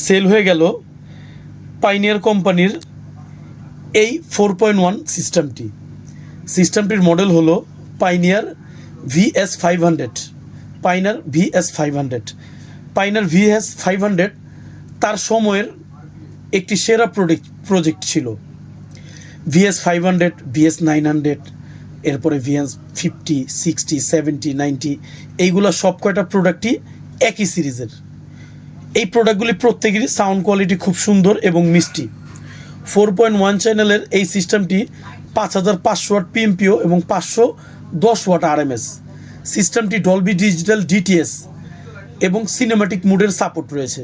Sell হয়ে গেল pioneer কোম্পানির এই 4.1 সিস্টেমটির মডেল হলো পাইনিয়ার VS500। পাইনিয়ার VS500 তার সময়ের একটি সেরা প্রজেক্ট ছিল। VS500, VS900, এরপরে VS50, 60, 70, 90, এইগুলো সব কয়টা প্রোডাক্টই একই সিরিজের। এই প্রোডাক্টগুলি প্রত্যেকেরই সাউন্ড কোয়ালিটি খুব সুন্দর এবং মিষ্টি। 4.1 চ্যানেলের এই সিস্টেমটি 5500 ওয়াট PMPO এবং 510 ওয়াট RMS। সিস্টেমটি ডলবি ডিজিটাল DTS এবং সিনেম্যাটিক মুডের সাপোর্ট রয়েছে।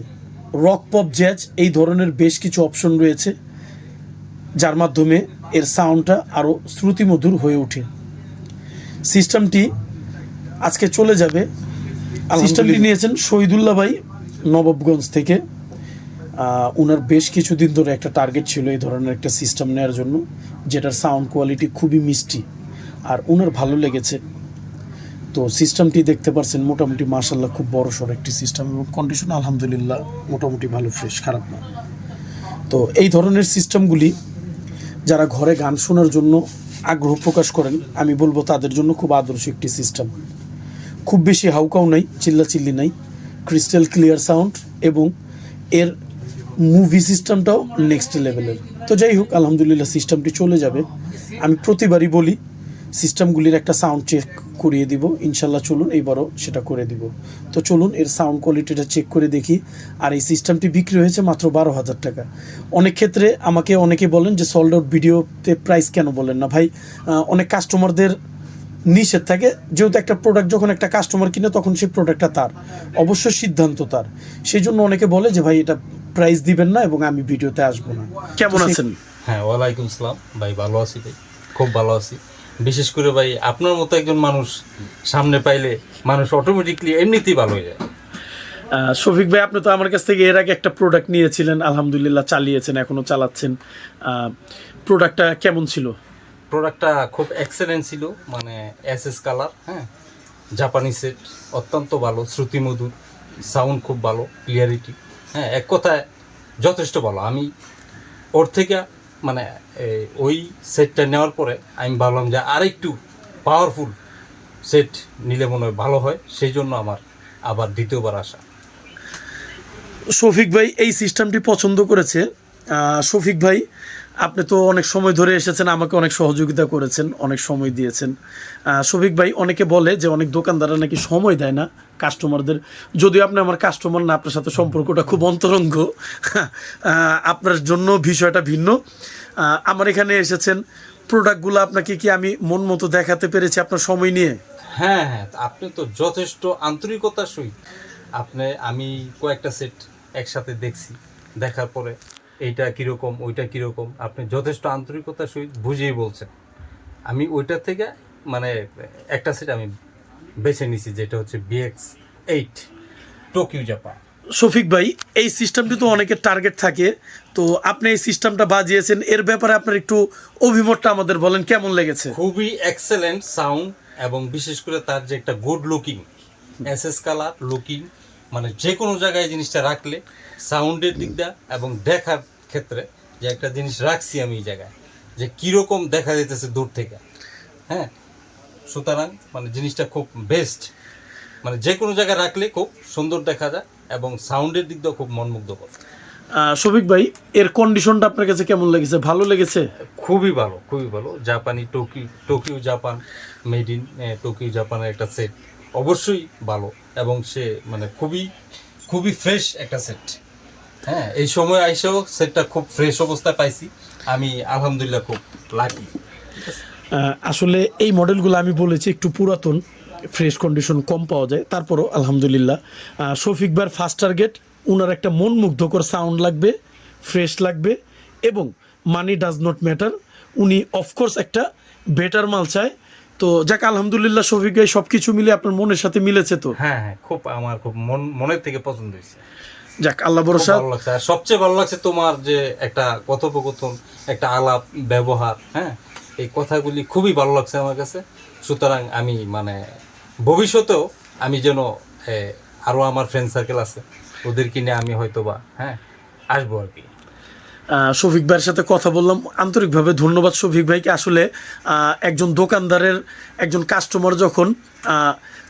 রক, পপ, জ্যাজ এই ধরনের বেশ কিছু অপশন রয়েছে, যার মাধ্যমে এর সাউন্ডটা আরও শ্রুতিমধুর হয়ে ওঠে। সিস্টেমটি আজকে চলে যাবে। সিস্টেমটি নিয়েছেন শহীদুল্লাহ ভাই নবাবগঞ্জ থেকে। ওনার বেশ কিছুদিন ধরে একটা টার্গেট ছিল এই ধরনের একটা সিস্টেম নেওয়ার জন্য, যেটার সাউন্ড কোয়ালিটি খুবই মিষ্টি, আর ওনার ভালো লেগেছে। তো সিস্টেমটি দেখতে পাচ্ছেন মোটামুটি মাশাআল্লাহ খুব বড়সড় একটি সিস্টেম এবং কন্ডিশন আলহামদুলিল্লাহ মোটামুটি ভালো, ফ্রেশ, খারাপ না। তো এই ধরনের সিস্টেমগুলি যারা ঘরে গান শোনার জন্য আগ্রহ প্রকাশ করেন, আমি বলবো তাদের জন্য খুব আদর্শ একটি সিস্টেম। খুব বেশি হাউকাও নাই, চিল্লাচিল্লি নাই, ক্রিস্টাল ক্লিয়ার সাউন্ড এবং এর মুভি সিস্টেমটাও নেক্সট লেভেলের। তো যাই হোক, আলহামদুলিল্লাহ সিস্টেমটি চলে যাবে। আমি প্রতিবারই বলি সিস্টেমগুলির একটা সাউন্ড চেক করিয়ে দিব, ইনশাল্লাহ চলুন এইবারও সেটা করে দিব। তো চলুন এর সাউন্ড কোয়ালিটিটা চেক করে দেখি। আর এই সিস্টেমটি বিক্রি হয়েছে মাত্র 12,000 টাকা। অনেক ক্ষেত্রে আমাকে অনেকে বলেন যে সোল্ড আউট ভিডিওতে প্রাইস কেন বলেন না ভাই। অনেক কাস্টমারদের নিষেধ থাকে, যেহেতু একটা প্রোডাক্ট যখন একটা কাস্টমার কিনে তখন সেই প্রোডাক্টটা তার, অবশ্যই সিদ্ধান্ত তার। সেই জন্য অনেকে বলে যে ভাই এটা প্রাইস দিবেন না এবং আমি ভিডিওতে আসবো না। কেমন আছেন? হ্যাঁ, ওয়ালাইকুম আসসালাম ভাই, ভালো আছি ভাই, খুব ভালো আছি। বিশেষ করে ভাই আপনার মতো একজন মানুষ সামনে পাইলে মানুষ অটোমেটিকলি এমনিতেই ভালো হয়ে যায়। শফিক ভাই, আপনি তো আমার কাছ থেকে এর আগে একটা প্রোডাক্ট নিয়েছিলেন, আলহামদুলিল্লাহ চালিয়েছেন, এখনও চালাচ্ছেন। প্রোডাক্টটা কেমন ছিল? প্রোডাক্টটা খুব এক্সেলেন্ট ছিল, মানে SS কালার, হ্যাঁ, জাপানি সেট, অত্যন্ত ভালো, শ্রুতিমধুর, সাউন্ড খুব ভালো, ক্লিয়ারিটি, হ্যাঁ, এক কথায় যথেষ্ট ভালো। আমি ওর থেকে মানে ওই সেটটা নেওয়ার পরে আমি ভাবলাম যে আরেকটু পাওয়ারফুল সেট নিলে মনে হয় ভালো হয়, সেই জন্য আমার আবার দ্বিতীয়বার আসা। শফিক ভাই এই সিস্টেমটি পছন্দ করেছে। শফিক ভাই, আপনি তো অনেক সময় ধরে এসেছেন, আমাকে অনেক সহযোগিতা করেছেন, অনেক সময় দিয়েছেন। শফিক ভাই, অনেকে বলে যে অনেক দোকানদাররা নাকি সময় দেয় না কাস্টমারদের। যদিও আপনি আমার কাস্টমার না, আপনার সাথে সম্পর্কটা খুব অন্তরঙ্গ, আপনার জন্য বিষয়টা ভিন্ন। আমার এখানে এসেছেন, প্রোডাক্টগুলো আপনাকে কি আমি মন মতো দেখাতে পেরেছি আপনার সময় নিয়ে? হ্যাঁ হ্যাঁ, আপনি তো যথেষ্ট আন্তরিকতার সহিত আমি কয়েকটা সেট একসাথে দেখছি, দেখার পরে এইটা কীরকম ওইটা কীরকম আপনি যথেষ্ট আন্তরিকতার সহিত বুঝিয়ে বলছেন। আমি ওইটার থেকে মানে একটা সেট আমি বেছে নিছি, যেটা হচ্ছে BX8 টোকিও জাপান। শফিক ভাই, এই সিস্টেমটি তো অনেকের টার্গেট থাকে, তো আপনি এই সিস্টেমটা বাজিয়েছেন, এর ব্যাপারে আপনার একটু অভিমতটা আমাদের বলেন, কেমন লেগেছে? খুবই এক্সেলেন্ট সাউন্ড এবং বিশেষ করে তার যে একটা good looking SS colour looking, মানে যে কোনো জায়গায় জিনিসটা রাখলে সাউন্ডের দিকটা এবং দেখার ক্ষেত্রে যে একটা জিনিস রাখছি আমি এই জায়গায় যে কীরকম দেখা যেতেছে দূর থেকে, হ্যাঁ, সুতরাং মানে জিনিসটা খুব বেস্ট, মানে যে কোনো জায়গায় রাখলে খুব সুন্দর দেখা যায় এবং সাউন্ডের দিক দিয়েও খুব মনমুগ্ধকর। শফিক ভাই, এর কন্ডিশনটা আপনার কাছে কেমন লেগেছে? ভালো লেগেছে? খুবই ভালো, খুবই ভালো। জাপানি Tokyo Japan, made in Tokyo জাপানের একটা সেট, অবশ্যই ভালো এবং সে মানে খুবই খুবই ফ্রেশ একটা সেট। হ্যাঁ, এই সময় আইসেও সেটটা খুব ফ্রেশ অবস্থায় পাইছি, আমি আলহামদুলিল্লাহ খুব লাকি। আসলে এই মডেলগুলো আমি বলেছি একটু পুরাতন, ফ্রেশ কন্ডিশন কম পাওয়া যায়, তারপরও আলহামদুলিল্লাহ। শফিক ভাইয়ের ফার্স্ট টার্গেট, ওনার একটা মন মুগ্ধকর সাউন্ড লাগবে, ফ্রেশ লাগবে এবং মানি ডাজ নট ম্যাটার। উনি অফকোর্স একটা বেটার মাল চায়। তো যাক, আলহামদুলিল্লাহ শফিক ভাই, সব কিছু মিলে আপনার মনের সাথে মিলেছে তো? হ্যাঁ হ্যাঁ, খুব আমার খুব মনের থেকে পছন্দ হয়েছে। যাক, আল্লাহ ভরসা। ভালো লাগছে, আর সবচেয়ে ভালো লাগছে তোমার যে একটা কথোপকথন, একটা আলাপ ব্যবহার, হ্যাঁ, এই কথাগুলি খুবই ভালো লাগছে আমার কাছে। সুতরাং আমি মানে ভবিষ্যতেও আমি যেন আরও আমার ফ্রেন্ড সার্কেল আছে, ওদেরকে নিয়ে আমি হয়তো বা আসবো আর কি। শফিক ভাইয়ের সাথে কথা বললাম, আন্তরিকভাবে ধন্যবাদ শফিক ভাইকে। আসলে একজন দোকানদারের একজন কাস্টমার যখন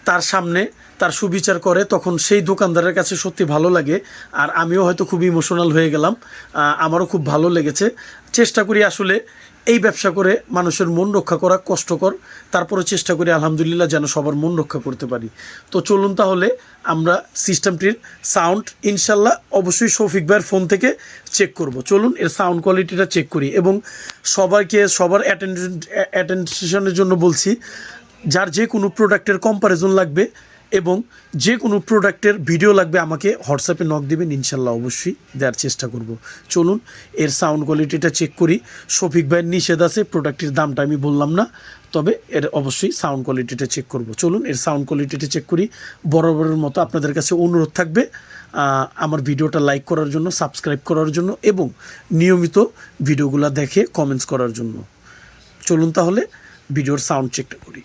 তার সামনে তার সুবিচার করে তখন সেই দোকানদারের কাছে সত্যি ভালো লাগে। আর আমিও হয়তো খুব ইমোশনাল হয়ে গেলাম, আমারও খুব ভালো লেগেছে। চেষ্টা করি আসলে এই ব্যবসা করে মানুষের মন রক্ষা করা কষ্টকর, তারপরে চেষ্টা করি আলহামদুলিল্লাহ যেন সবার মন রক্ষা করতে পারি। তো চলুন তাহলে আমরা সিস্টেমটির সাউন্ড ইনশাল্লাহ অবশ্যই শফিক ভাইয়ের ফোন থেকে চেক করব। চলুন এর সাউন্ড কোয়ালিটিটা চেক করি এবং সবাইকে সবার অ্যাটেনশনের জন্য বলছি, যার যে কোনো প্রোডাক্টের কম্প্যারিজন লাগবে এবং যে কোনো প্রোডাক্টের ভিডিও লাগবে আমাকে হোয়াটসঅ্যাপে নক দেবেন, ইনশাল্লাহ অবশ্যই দেওয়ার চেষ্টা করব। চলুন এর সাউন্ড কোয়ালিটিটা চেক করি। শফিক ভাইয়ের নিষেধ আছে, প্রোডাক্টের দামটা আমি বললাম না, তবে এর অবশ্যই সাউন্ড কোয়ালিটিটা চেক করব। চলুন এর সাউন্ড কোয়ালিটিটা চেক করি। বরাবরের মতো আপনাদের কাছে অনুরোধ থাকবে আমার ভিডিওটা লাইক করার জন্য, সাবস্ক্রাইব করার জন্য এবং নিয়মিত ভিডিওগুলো দেখে কমেন্টস করার জন্য। চলুন তাহলে ভিডিওর সাউন্ড চেকটা করি।